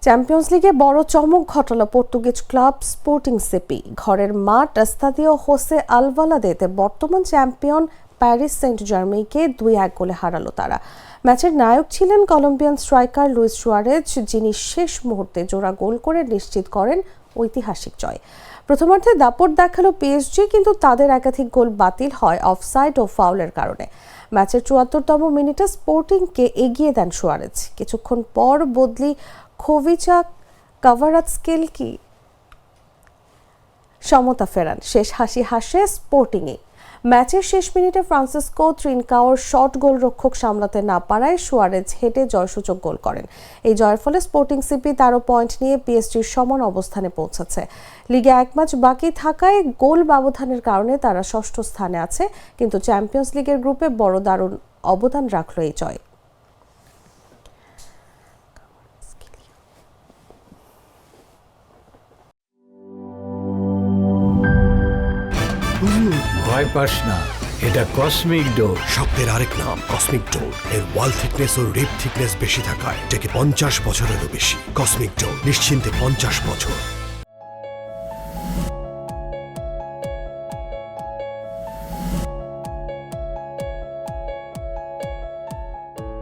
Champions লিগে বড় চমক ঘটালো পর্তুগিজ ক্লাব স্পোর্টিং সিপি। ঘরের মাঠ এস্তাদিও হোসে আলভালাদেতে বর্তমান চ্যাম্পিয়ন প্যারিস সেন্ট জার্মেইকে 2-1 গোলে হারালো তারা। ম্যাচের নায়ক ছিলেন কলম্বিয়ান স্ট্রাইকার লুইস সুয়ারেজ, যিনি শেষ মুহূর্তে জোড়া গোল করে নিশ্চিত করেন ঐতিহাসিক জয়। প্রথমার্ধে দাপট দেখালো পিএসজি, কিন্তু তাদের একাধিক গোল বাতিল হয় অফসাইড ও ফাউলের কারণে। ম্যাচের ৭৪তম মিনিটে স্পোর্টিংকে এগিয়ে দেন সুয়ারেজ। কিছুক্ষণ পর বদলি খোভিচা কাভারাৎস্কেলকি সমতা ফেরান। শেষ হাসি হাসে স্পোর্টিংয়ে। ম্যাচের শেষ মিনিটে ফ্রান্সিসকো ত্রিনকাওর শট গোলরক্ষক সামলাতে না পারায় সুয়ারেজ হেঁটে জয়সূচক গোল করেন। এই জয়ের ফলে স্পোর্টিং সিপি 13 পয়েন্ট নিয়ে পিএসজির সমান অবস্থানে পৌঁছেছে। লিগে 1 ম্যাচ বাকি থাকায় গোল ব্যবধানের কারণে তারা ষষ্ঠ স্থানে আছে, কিন্তু চ্যাম্পিয়ন্স লিগের গ্রুপে বড় দারুণ অবদান রাখল এই জয়। ভয় পাস না, এটা কসমিক ডোজ। শব্দের আরেক নাম কসমিক ডোর। এর ওয়াল থিকনেস ও রিপ থিকনেস বেশি থাকায় এটাকে 50 বছরেরও বেশি। কসমিক ডোর, নিশ্চিন্তে 50 বছর।